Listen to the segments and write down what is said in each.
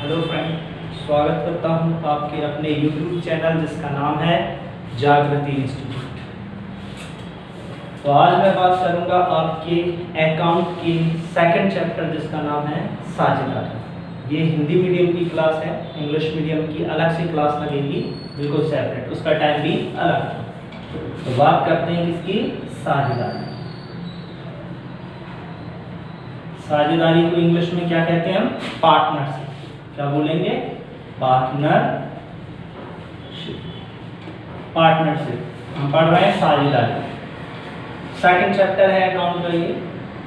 Hello friend, स्वागत करता हूं आपके अपने YouTube चैनल जिसका नाम है जागृति इंस्टीट्यूट। तो आज मैं बात करूंगा आपके अकाउंट की सेकंड चैप्टर जिसका नाम है साझेदारी। ये हिंदी मीडियम की क्लास है, इंग्लिश मीडियम की अलग से क्लास लगेगी, बिल्कुल सेपरेट, उसका टाइम भी अलग है। तो बात करते हैं इसकी साझेदारी। साझेदारी को इंग्लिश में क्या कहते हैं हम? पार्टनरशिप। क्या बोलेंगे? पार्टनरशिप। हम पढ़ रहे हैं साझेदारी। सेकंड चैप्टर है अकाउंट का ये।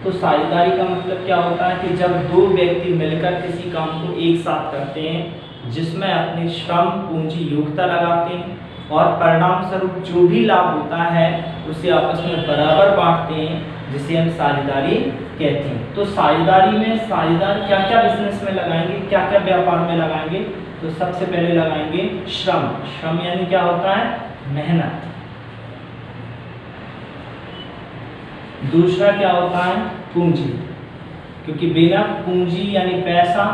तो साझेदारी का मतलब क्या होता है कि जब दो व्यक्ति मिलकर किसी काम को एक साथ करते हैं, जिसमें अपनी श्रम पूंजी योग्यता लगाते हैं और परिणाम स्वरूप जो भी लाभ होता है उसे आपस में बराबर बांटते हैं, जिसे हम साझेदारी कहते हैं। तो साझेदारी में साझेदार क्या क्या बिजनेस में लगाएंगे, क्या क्या व्यापार में लगाएंगे? तो सबसे पहले लगाएंगे श्रम। श्रम यानी क्या होता है? मेहनत। दूसरा क्या होता है? पूंजी, क्योंकि बिना पूंजी यानी पैसा,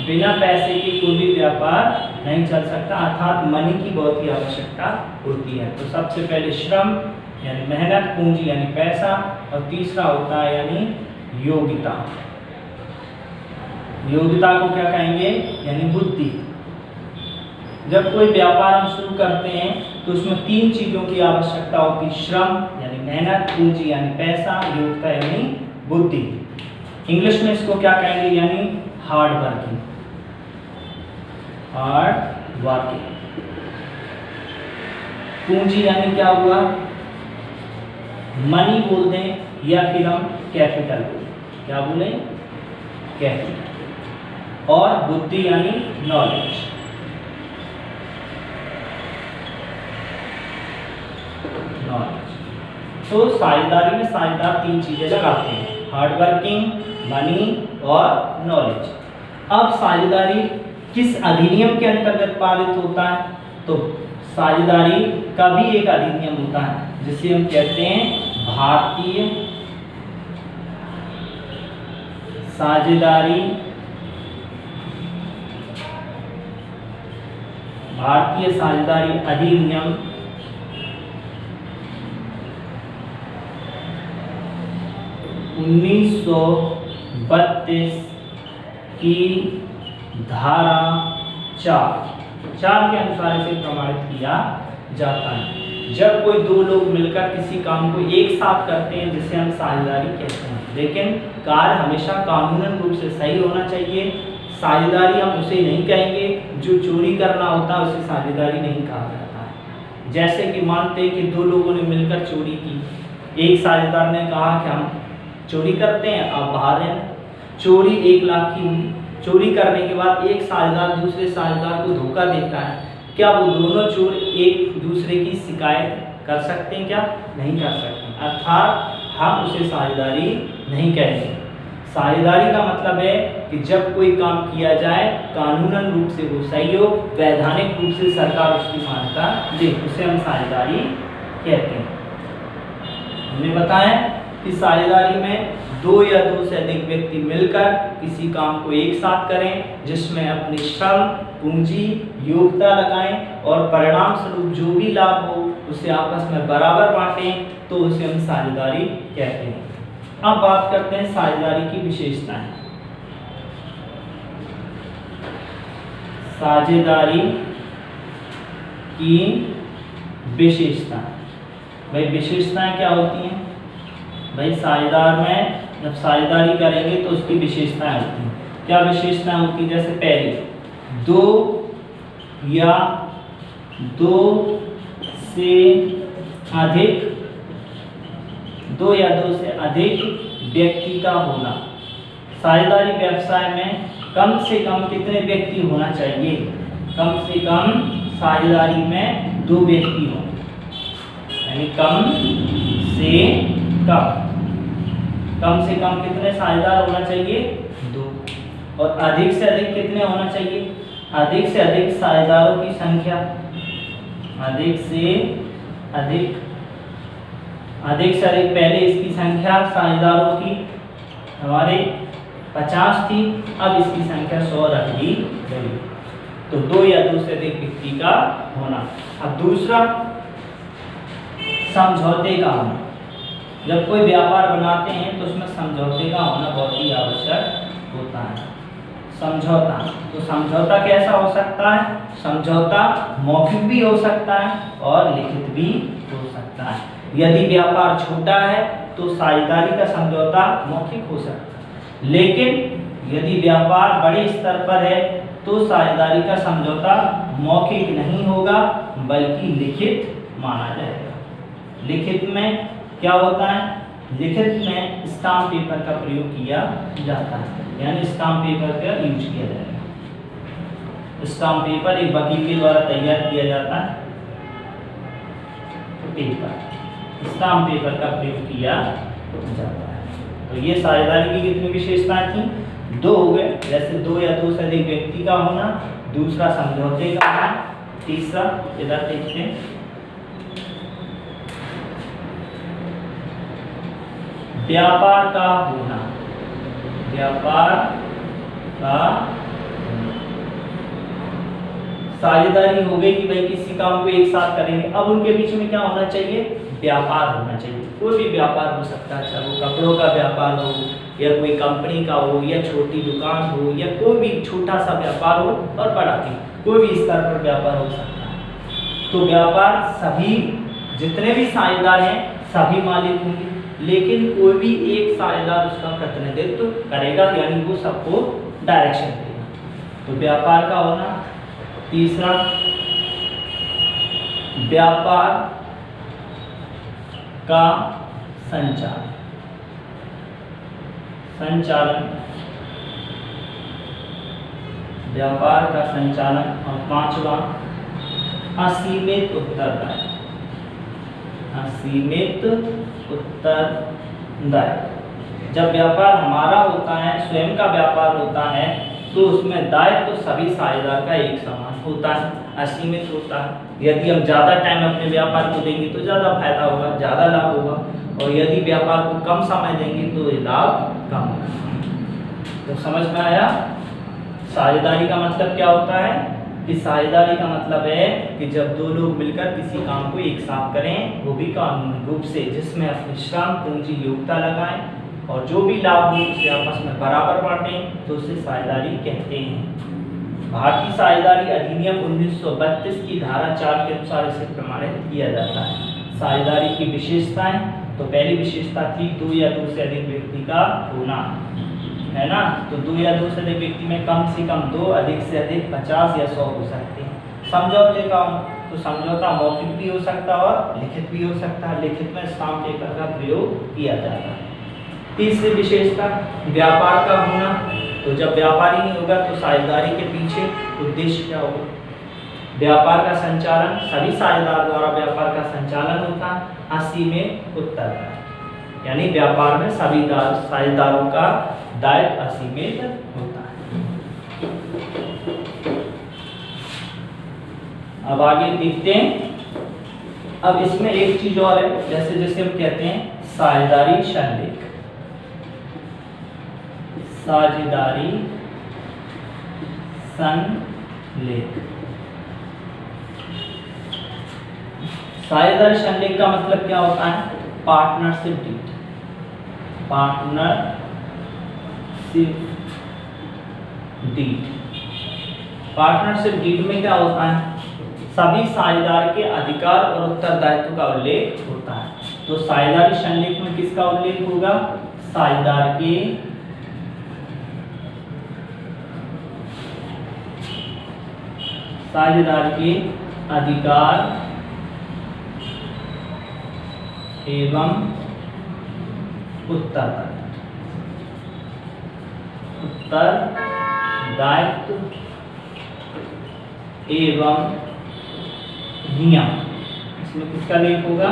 बिना पैसे के कोई भी व्यापार नहीं चल सकता, अर्थात मनी की बहुत ही आवश्यकता होती है। तो सबसे पहले श्रम यानी मेहनत, पूंजी यानी पैसा, और तीसरा होता है यानी योग्यता। योग्यता को क्या कहेंगे? यानी बुद्धि। जब कोई व्यापार हम शुरू करते हैं तो उसमें तीन चीजों की आवश्यकता होती है: श्रम यानी मेहनत, पूंजी यानी पैसा, योग्यता यानी बुद्धि। इंग्लिश में इसको क्या कहेंगे? यानी हार्ड वर्किंग। Hard working. पूंजी यानी क्या हुआ? मनी बोल दें या फिर हम कैपिटल बोलें। क्या बोलें? कैपिटल। और बुद्धि यानी नॉलेज। तो साझेदारी में साझेदार तीन चीजें लगाते हैं: हार्ड वर्किंग, मनी और नॉलेज। अब साझेदारी किस अधिनियम के अंतर्गत पारित होता है? तो साझेदारी का भी एक अधिनियम होता है जिसे हम कहते हैं भारतीय साझेदारी अधिनियम 1932 की धारा 4 के अनुसार इसे प्रमाणित किया जाता है। जब कोई दो लोग मिलकर किसी काम को एक साथ करते हैं जिसे हम साझेदारी कहते हैं, लेकिन कार्य हमेशा कानूनन रूप से सही होना चाहिए। साझेदारी हम उसे नहीं कहेंगे जो चोरी करना होता है, उसे साझेदारी नहीं कहा जाता है। जैसे कि मानते हैं कि दो लोगों ने मिलकर चोरी की, एक साझेदार ने कहा कि हम चोरी करते हैं, आप बाहर हैं। चोरी 1 लाख की हुई। चोरी करने के बाद एक साझेदार दूसरे साझेदार को धोखा देता है। क्या वो दोनों चोर एक दूसरे की शिकायत कर सकते हैं? क्या नहीं कर सकते, अर्थात हम उसे साझेदारी नहीं कहेंगे। साझेदारी का मतलब है कि जब कोई काम किया जाए कानूनन रूप से वो सही हो, वैधानिक रूप से सरकार उसकी मान्यता दे, उसे हम साझेदारी कहते हैं। हमने बताया कि साझेदारी में दो या दो से अधिक व्यक्ति मिलकर किसी काम को एक साथ करें, जिसमें अपनी श्रम, पूंजी, योग्यता लगाएं और परिणाम स्वरूप जो भी लाभ हो उसे आपस में बराबर बांटें, तो उसे हम साझेदारी कहते हैं। अब बात करते हैं साझेदारी की विशेषताएं। साझेदारी की विशेषताएं। भाई विशेषताएं क्या होती हैं? भाई साझेदार में जब साझेदारी करेंगे तो उसकी विशेषताएं होती हैं। क्या विशेषताएं होती हैं? जैसे पहले, दो या दो से अधिक व्यक्ति का होना। साझेदारी व्यवसाय में कम से कम कितने व्यक्ति होना चाहिए? कम से कम साझेदारी में 2 व्यक्ति हों, यानी कम से कम कितने साझेदार होना चाहिए? 2। और अधिक से अधिक कितने होना चाहिए? अधिक से अधिक साझेदारों की संख्या, अधिक से अधिक पहले इसकी संख्या साझेदारों की हमारे 50 थी, अब इसकी संख्या 100 रख दी गई। तो 2 या 2 से अधिक व्यक्ति का होना। अब दूसरा, समझौते का होना। जब कोई व्यापार बनाते हैं तो उसमें समझौते का होना बहुत ही आवश्यक होता है। समझौता, तो समझौता कैसा हो सकता है? समझौता मौखिक भी हो सकता है और लिखित भी हो सकता है। यदि व्यापार छोटा है तो साझेदारी का समझौता मौखिक हो सकता है, लेकिन यदि व्यापार बड़े स्तर पर है तो साझेदारी का समझौता मौखिक नहीं होगा बल्कि लिखित माना जाएगा। लिखित में क्या होता है? लिखित में स्टाम्प पेपर का प्रयोग किया जाता है, यानी स्टाम्प पेपर का यूज किया जाएगा। स्टाम्प पेपर एक वकील के द्वारा तैयार किया जाता है। पेपर, स्टाम्प पेपर का प्रयोग किया जाता है। तो ये साझेदारी की कितनी विशेषताएं थी? 2 हो गए, जैसे 2 या 2 से अधिक व्यक्ति का होना, दूसरा समझौते का होना, तीसरा इधर देखते हैं व्यापार का होना। व्यापार का साझेदारी हो गई कि भाई किसी काम को एक साथ करेंगे। अब उनके बीच में क्या होना चाहिए? व्यापार होना चाहिए। कोई भी व्यापार हो सकता है, चाहे वो कपड़ों का व्यापार हो या कोई कंपनी का हो या छोटी दुकान हो या कोई भी छोटा सा व्यापार हो और बड़ा भी, कोई भी स्तर पर व्यापार हो सकता है। तो व्यापार सभी जितने भी साझेदार हैं सभी मालिक होंगे, लेकिन कोई भी एक साझेदार उसका प्रतिनिधित्व करेगा, यानी वो सबको डायरेक्शन देगा। तो व्यापार का होना। तीसरा, व्यापार का संचालन। संचालन, व्यापार का संचालन। और 5वां, असीमित उत्तरदायित्व। असीमित उत्तरदायित्व। जब व्यापार हमारा होता है, स्वयं का व्यापार होता है, तो उसमें दायित्व तो सभी साझेदार का एक समान होता है, असीमित होता है। यदि हम ज़्यादा टाइम अपने व्यापार को देंगे तो ज़्यादा फायदा होगा, ज़्यादा लाभ होगा, और यदि व्यापार को कम समय देंगे तो ये लाभ कम होगा। तो समझ में आया? साझेदारी का मतलब क्या होता है? कि साझेदारी का मतलब है कि जब 2 लोग मिलकर किसी काम को एक साथ करें, वो भी कानूनी रूप से, जिसमें अपनी श्रम, पूंजी, योग्यता लगाएं और जो भी लाभ हो उसे आपस में बराबर बांटें, तो उसे साझेदारी कहते हैं। भारतीय साझेदारी अधिनियम 1932 की धारा 4 के अनुसार इसे प्रमाणित किया जाता है। साझेदारी की विशेषताएं, तो पहली विशेषता थी 2 या 2 से अधिक व्यक्ति का होना, है ना। तो 2 या 2 से अधिक व्यक्ति में कम से कम 2, अधिक से अधिक 50 या 100 हो सकते हैं। समझौते का, तो समझौता मौखिक भी हो सकता है और लिखित भी हो सकता है। लिखित में स्टाम्प पेपर का प्रयोग किया जाता है। तीसरी विशेषता, व्यापार का होना। तो जब व्यापार ही नहीं होगा तो साझेदारी के पीछे उद्देश्य क्या होगा? व्यापार का संचालन, सभी साझेदार द्वारा व्यापार का संचालन होता है। असीमित उत्तरदायित्व, यानी व्यापार में सभी साझेदारों का दायित्व असीमित होता है। अब आगे देखते हैं। अब इसमें एक चीज और है, जैसे जैसे हम कहते हैं साझेदारी संलेख। साझेदारी संलेख। साझेदारी संलेख का मतलब क्या होता है? Partnership deed. Partnership deed. Partnership deed में क्या होता है? सभी साझेदार के अधिकार और उत्तरदायित्व का उल्लेख होता है। तो साझेदारी संलेख में किसका उल्लेख होगा? साझेदार के अधिकार एवं उत्तरदायित्व एवं नियम। इसमें किसका लेख होगा?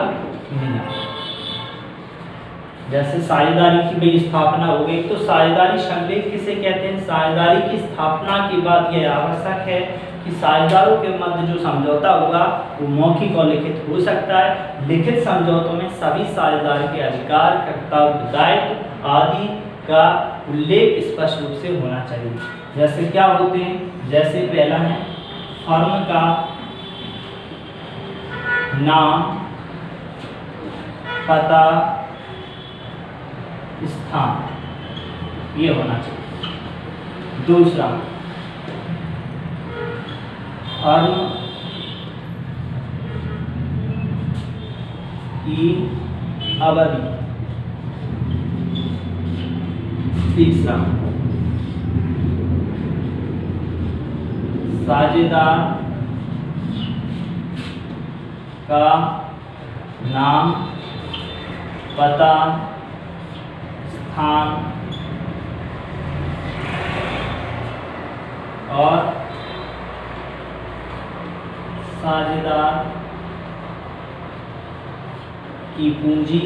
नियम। जैसे साझेदारी की भी स्थापना हो गई, तो साझेदारी संलेख किसे कहते हैं? साझेदारी की स्थापना के बाद यह आवश्यक है कि साझेदारों के मध्य जो समझौता होगा वो मौखिक और लिखित हो सकता है। लिखित समझौतों में सभी साझेदार के अधिकार, कर्तव्य, दायित्व आदि का उल्लेख स्पष्ट रूप से होना चाहिए। जैसे क्या होते हैं, जैसे पहला है फर्म का नाम, पता, स्थान, ये होना चाहिए। दूसरा, फर्म की अवधि। तीसरा, साझेदार का नाम, पता, स्थान और साझेदार की पूंजी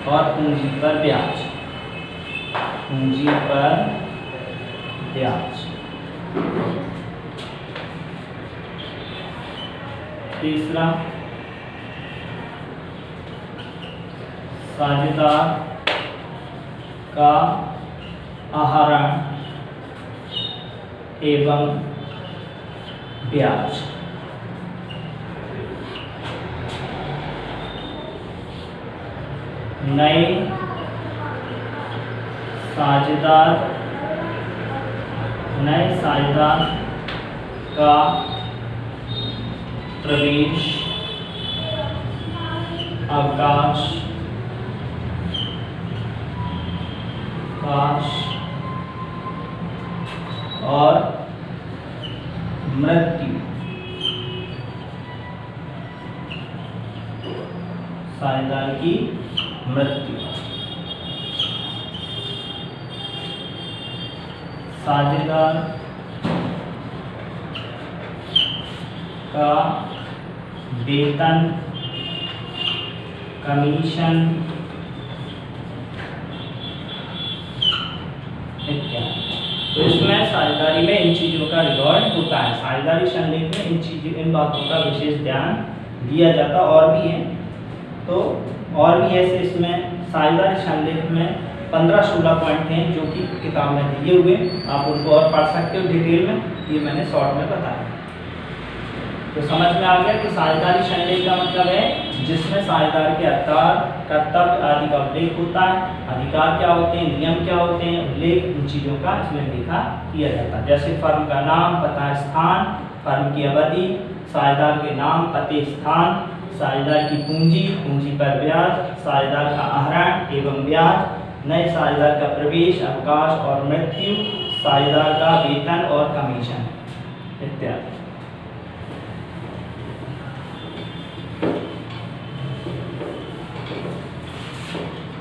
और पूंजी पर ब्याज। पूंजी पर ब्याज। तीसरा, साझेदार का आहरण एवं ब्याज। नए साझेदार का प्रवेश, अवकाश और मृत्यु। साझेदार की मृत्यु। साझेदार का वेतन, कमीशन इत्यादि। तो इसमें साझेदारी में इन चीज़ों का रिकॉर्ड होता है। साझेदारी संलेख में इन बातों का विशेष ध्यान दिया जाता। और भी है, तो और भी ऐसे इसमें साझेदारी संलेख में 15-16 पॉइंट हैं जो कि किताब में दिए हुए, आप उनको और पढ़ सकते हो डिटेल में। ये मैंने शॉर्ट में बताया। तो समझ में आ गया कि साझेदारी संलेख का मतलब है जिसमें साझेदार के अधिकार, कर्तव्य आदि का उल्लेख होता है। अधिकार क्या होते हैं, नियम क्या होते हैं, उल्लेख, इन चीज़ों का इसमें देखा किया जाता है। जैसे फर्म का नाम, पता, स्थान, फर्म की अवधि, साझेदार के नाम, पते, स्थान, साझेदार की पूंजी पर ब्याज, साझेदार का आहरण एवं ब्याज, नए साझेदार का प्रवेश, अवकाश और मृत्यु, साझेदार का वेतन और कमीशन इत्यादि।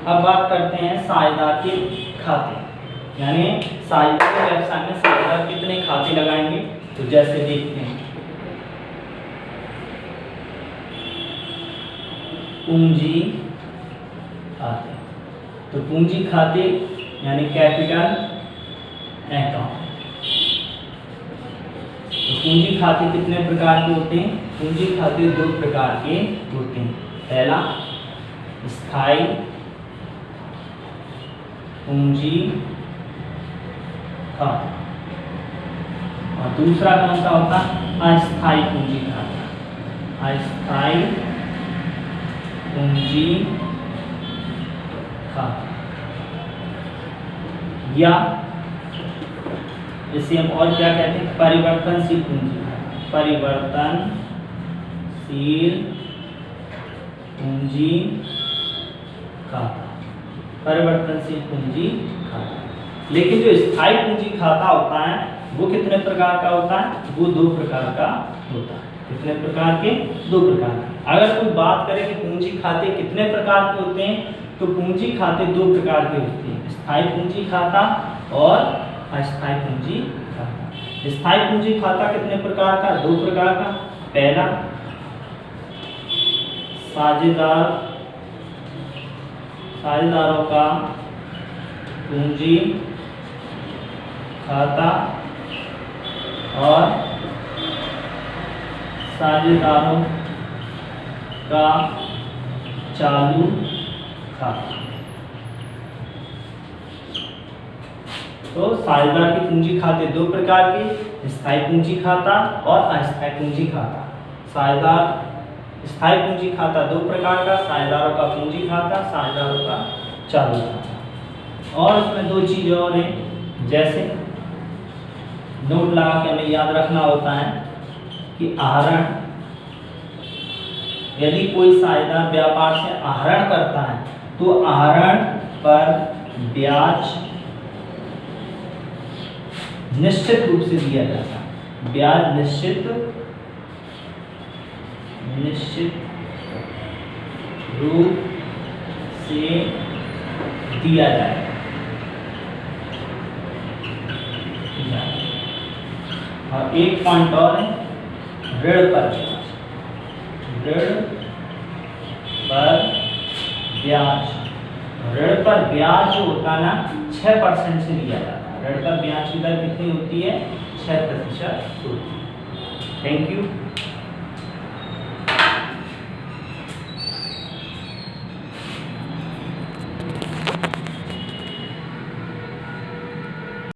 अब बात करते हैं साझेदार के खाते, यानी साझेदार के व्यवसाय में साझेदार कितने खाते लगाएंगे। तो जैसे देखते हैं, पूंजी खाते। तो पूंजी खाते यानी कैपिटल अकाउंट। तो पूंजी खाते कितने प्रकार के होते हैं। पूंजी खाते 2 प्रकार के होते हैं। पहला, स्थायी पूंजी खाता और दूसरा कौन सा होता है, अस्थायी पूंजी खाता। अस्थायी पूंजी खाता, या इसे हम और क्या कहते हैं, परिवर्तनशील पूंजी खाता। परिवर्तनशील पूंजी खाता, परिवर्तनशील पूंजी खाता। लेकिन जो स्थायी पूंजी खाता होता है वो कितने प्रकार का होता है, वो 2 प्रकार का होता है। कितने प्रकार के, 2 प्रकार के। अगर कोई बात करें कि पूंजी खाते कितने प्रकार के होते हैं, तो पूंजी खाते 2 प्रकार के होते हैं, स्थायी पूंजी खाता और अस्थायी पूंजी खाता। स्थायी पूंजी खाता कितने प्रकार का, 2 प्रकार का। पहला, साझेदारों का पूंजी खाता और साझेदारों का चालू खाता। तो साझेदार की पूंजी खाते दो प्रकार के, स्थायी पूंजी खाता और अस्थायी पूंजी खाता। साझेदार स्थायी पूंजी खाता दो प्रकार का, साझेदारों का पूंजी खाता, साझेदारों का चालू खाता। और इसमें दो चीज़ें और हैं, जैसे नोट लगा के हमें याद रखना होता है कि आहरण, यदि कोई साझेदार व्यापार से आहरण करता है तो आहरण पर ब्याज निश्चित रूप से दिया जाता है। ब्याज निश्चित रूप से दिया जाएगा। और एक पॉइंट और है, ऋण पर ब्याज। ऋण पर ब्याज, ऋण पर ब्याज जो होता है ना 6% से लिया जाता है। ऋण पर ब्याज की दर कितनी होती है? 6% होती है। Thank you.